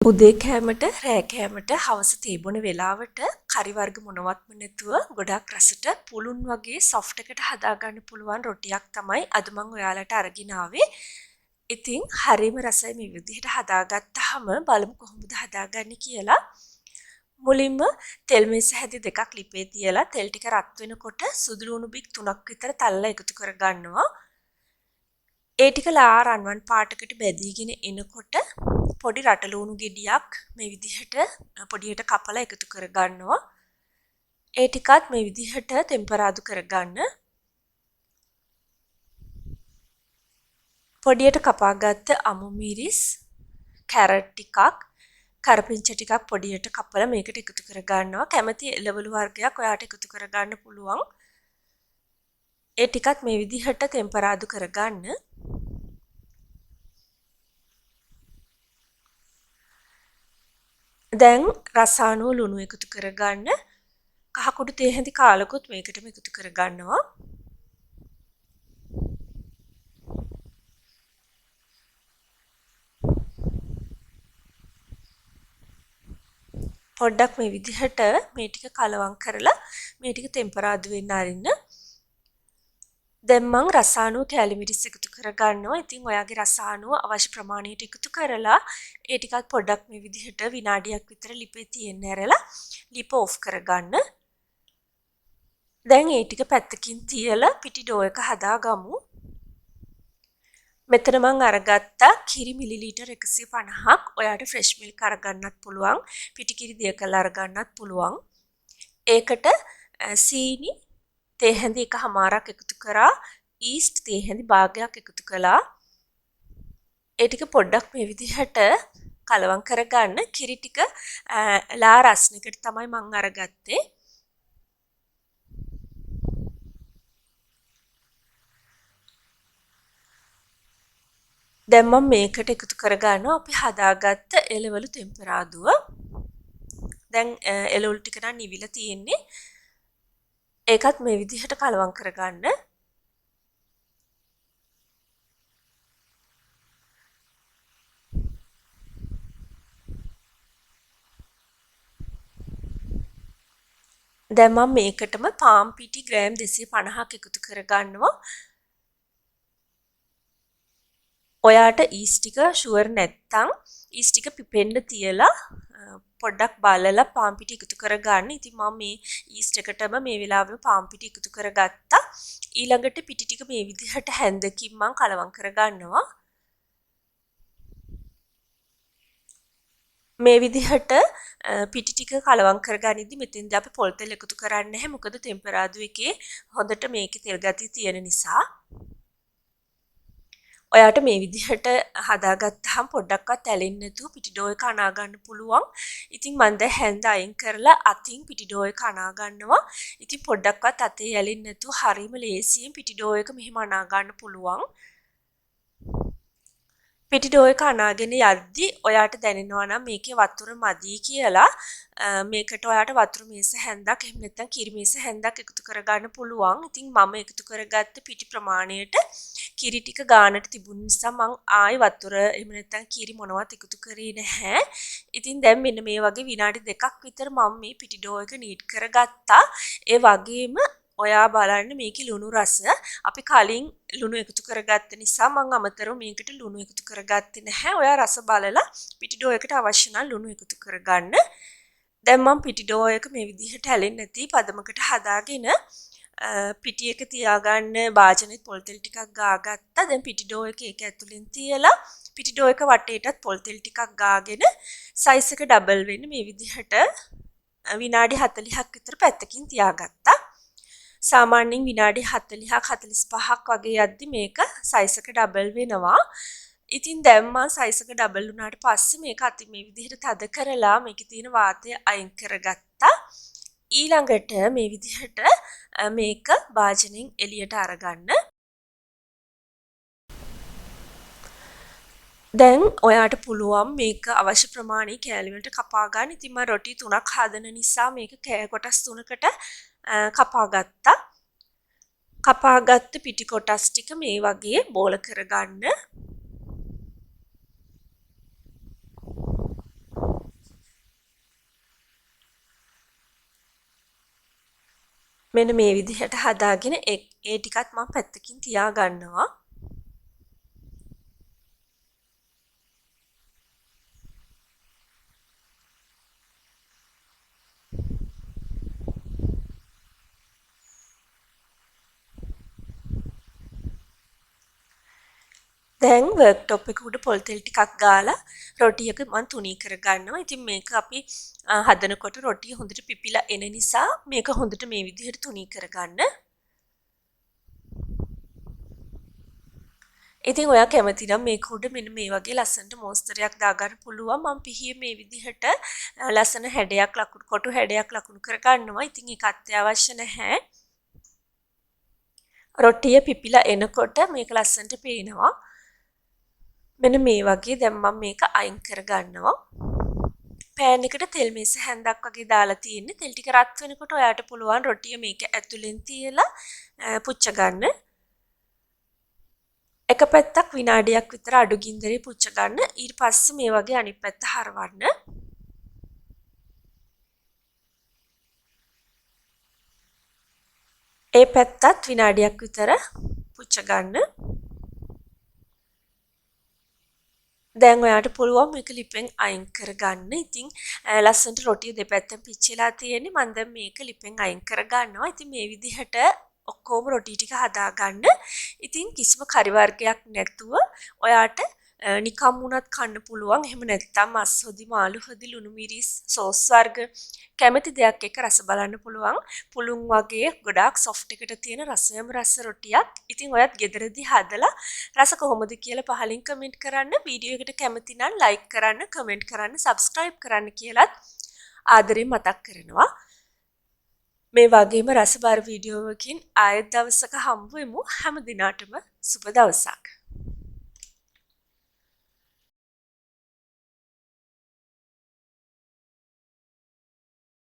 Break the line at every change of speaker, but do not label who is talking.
උදේ කෑමට රෑ කෑමට හවස තේ බොන වෙලාවට කරි වර්ග මොනවත්ම නැතුව ගොඩක් රසට පුළුන් වගේ සොෆ්ට් එකට හදාගන්න පුළුවන් රොටියක් තමයි අද මම ඔයාලට අරගෙන ආවේ. ඉතින් හරිම රසයි මේ විදිහට හදාගත්තාම බලමු කොහොමද හදාගන්නේ කියලා. මුලින්ම තෙල් මේස හැදි දෙකක් ලිපේ තියලා තෙල් ටික රත් වෙනකොට සුදු ලුණු බික් 3ක් විතර තල්ලා එකතු කරගන්නවා. ඒ ටික ලා රන්වන් පාටකට බැදීගෙන එනකොට පොඩි රටලූණු ගෙඩියක් මේ විදිහට පොඩියට කපලා එකතු කරගන්නවා. ඒ ටිකත් මේ විදිහට ටෙම්පරාදු කරගන්න. පොඩියට කපාගත්ත අමු මිරිස්, කැරට් ටිකක්, කරපිංච ටිකක් පොඩියට කපලා මේකට එකතු කරගන්නවා. කැමති එළවලු වර්ගයක් ඔයාට එකතු කරගන්න පුළුවන්. ඒ ටිකත් මේ විදිහට ටෙම්පරාදු කරගන්න. දැන් රසායනෝ ලුණු එකතු කරගන්න. කහ කුඩු තේ හැඳි කාලකුත් මේකටම එකතු කරගන්නවා. පොඩ්ඩක් මේ විදිහට මේ ටික කලවම් කරලා මේ ටික ටෙම්පරාදු වෙන්න අරින්න. දැන් මම රසායනෝ කැලි මිරිස් එකතු කරගන්නවා. ඉතින් ඔයාගේ රසායනෝ අවශ්‍ය ප්‍රමාණයට එකතු කරලා ඒ ටිකත් පොඩ්ඩක් මේ විදිහට විනාඩියක් විතර ලිපේ තියෙන්න ඇරලා ලිප ඔෆ් කරගන්න. දැන් ඒ ටික පැත්තකින් තියලා පිටි ඩෝ එක හදාගමු. මෙතන මම අරගත්තා කිරි මිලිලීටර් 150ක්. ඔයාට ෆ්‍රෙෂ් මිල්ක් අරගන්නත් පුළුවන්. පිටි කිරි දිය කරලා අරගන්නත් පුළුවන්. ඒකට සීනි තේ හැඳි එකමාරක් එකතු කරා, ඊස්ට් තේ හැඳි භාගයක් එකතු කළා. ඒ ටික පොඩ්ඩක් මේ විදිහට කලවම් කරගන්න. කිරි ටික ලා රස්නෙකට තමයි මම අරගත්තේ. දැන් මම මේකට එකතු කරගන්නවා අපි හදාගත්ත එළවලු ටෙම්පරාදුව. දැන් එළවලු ටික නම් නිවිලා තියෙන්නේ. ඒකත් මේ විදිහට කලවම් කරගන්න. දැන් මම මේකටම පාන් පිටි ග්‍රෑම් 250ක් එකතු කරගන්නවා. ඔයාට ඊස්ට් ටික ෂුවර් නැත්තම් ඊස්ට් ටික පිපෙන්න තියලා පොඩ්ඩක් බලලා පාන් පිටි එකතු කරගන්න. ඉතින් මම මේ ඊස්ට් එකටම මේ වෙලාවෙම පාන් පිටි එකතු කරගත්තා. ඊළඟට පිටි ටික මේ විදිහට හැන්දකින් මම කලවම් කරගන්නවා. මේ විදිහට පිටි ටික කලවම් කරගනිද්දි මෙතෙන්දී අපි පොල් තෙල් එකතු කරන්නේ නැහැ. මොකද ටෙම්පරාදු එකේ හොඳට මේකේ තෙල් ගතිය තියෙන නිසා. ඔයාට මේ විදිහට හදාගත්තාම පොඩ්ඩක්වත් ඇලෙන්නේ නැතුව පිටි ඩෝ එක අනා ගන්න පුළුවන්. ඉතින් මම දැන් හැන්ද අයින් කරලා අතින් පිටි ඩෝ එක අනා ගන්නවා. ඉතින් පොඩ්ඩක්වත් අතේ ඇලෙන්නේ නැතුව හරිම ලේසියෙන් පිටි ඩෝ එක මෙහෙම අනා ගන්න පුළුවන්. පිටි ඩෝ එක අනාගෙන යද්දි ඔයාට දැනෙනවා නම් මේකේ වතුර මදි කියලා මේකට ඔයාට වතුර මේස හැන්දක් එහෙම නැත්නම් කිරි මේස හැන්දක් එකතු කරගන්න පුළුවන්. ඉතින් මම එකතු කරගත්ත පිටි ප්‍රමාණයට කිරි ටික ගානට තිබුණ නිසා මං ආයි වතුර එහෙම නැත්නම් කිරි මොනවත් එකතු කරේ නැහැ. ඉතින් දැන් මෙන්න මේ වගේ විනාඩි 2ක් විතර මම මේ පිටි ඩෝ එක නීට් කරගත්තා. ඒ වගේම ඔයා බලන්න මේකේ ලුණු රස අපි කලින් ලුණු එකතු කරගත්ත නිසා මම අමතරව මේකට ලුණු එකතු කරගත්තේ නැහැ. ඔයා රස බලලා පිටි ඩෝ එකට අවශ්‍ය නම් ලුණු එකතු කරගන්න. දැන් මම පිටි ඩෝ එක මේ විදිහට හැලෙන්නේ නැති පදමකට හදාගෙන පිටි එක තියාගන්න භාජනෙත් පොල් තෙල් ටිකක් ගාගත්තා. දැන් පිටි ඩෝ එක ඒක ඇතුලෙන් තියලා පිටි ඩෝ එක වටේටත් පොල් තෙල් ටිකක් ගාගෙන සයිස් එක ඩබල් වෙන්න මේ විදිහට විනාඩි 40ක් විතර පැත්තකින් තියාගත්තා. සාමාන්‍යයෙන් විනාඩි 40ක් 45ක් වගේ යද්දි මේක සයිස් එක ඩබල් වෙනවා. ඉතින් දැන් මම සයිස් එක ඩබල් වුණාට පස්සේ මේක අතින් මේ විදිහට තද කරලා මේකේ තියෙන වාතය අයින් කරගත්තා. ඊළඟට මේ විදිහට මේක භාජනෙන් එළියට අරගන්න. දැන් ඔයාට පුළුවන් මේක අවශ්‍ය ප්‍රමාණය කෑලි වලට කපා ගන්න. ඉතින් මම රොටි 3ක් හදන නිසා මේක කොටස් 3කට කපා ගත්තා. කපාගත්ත පිටි කොටස් ටික මේ වගේ බෝල කරගන්න. මෙන්න මේ විදිහට හදාගෙන ඒ ටිකත් මම පැත්තකින් තියා ගන්නවා. දැන් වර්ක්ටොප් එක උඩ පොල් තෙල් ටිකක් ගාලා රොටි එක මම තුනී කර ගන්නවා. ඉතින් මේක අපි හදනකොට රොටිය හොඳට පිපිලා එන නිසා මේක හොඳට මේ විදිහට තුනී කරගන්න. ඉතින් ඔයා කැමති නම් මේක උඩ මෙන්න මේ වගේ ලස්සනට මෝස්තරයක් දාගන්න පුළුවන්. මම පිහිය මේ විදිහට ලස්සන හැඩයක් කොටු හැඩයක් ලකුණු කර ගන්නවා. ඉතින් ඒක අත්‍යවශ්‍ය නැහැ. රොටිය පිපිලා එනකොට මේක ලස්සනට පේනවා. මෙන්න මේ වගේ දැන් මම මේක අයින් කර ගන්නවා. පෑන් එකට තෙල් මේස හැන්දක් වගේ දාලා තියෙන්නේ. තෙල් ටික රත් වෙනකොට ඔයාට පුළුවන් රොටිය මේක ඇතුලෙන් තියලා පුච්ච ගන්න. එක පැත්තක් විනාඩියක් විතර අඩු ගින්දරේ පුච්ච ගන්න. ඊට පස්සේ මේ වගේ අනිත් පැත්ත හරවන්න. ඒ පැත්තත් විනාඩියක් විතර පුච්ච ගන්න. දැන් ඔයාට පුළුවන් මේක ලිපෙන් අයින් කරගන්න. ඉතින් ලස්සනට රොටිය දෙපැත්තෙන් පිච්චිලා තියෙන්නේ. මම දැන් මේක ලිපෙන් අයින් කරගන්නවා. ඉතින් මේ විදිහට ඔක්කොම රොටි ටික හදාගන්න. ඉතින් කිසිම කරි වර්ගයක් නැතුව ඔයාට නිකම් වුණත් කන්න පුළුවන්. එහෙම නැත්නම් මස් හොදි, මාළු හොදි, ලුණු මිරිස්, සෝස් වර්ග කැමති දෙයක් එක්ක රස බලන්න පුළුවන්. පුළුන් වගේ ගොඩාක් සොෆ්ට් එකට තියෙන රසයම රස රොටියක්. ඉතින් ඔයත් ගෙදරදී හදලා රස කොහොමද කියලා පහලින් කමෙන්ට් කරන්න. වීඩියෝ එකට කැමති නම් ලයික් කරන්න, කමෙන්ට් කරන්න, සබ්ස්ක්‍රයිබ් කරන්න කියලාත් ආදරෙන් මතක් කරනවා. මේ වගේම රසබර වීඩියෝවකින් ආයෙත් දවසක හම්බ වෙමු. හැම දිනටම සුබ දවසක්.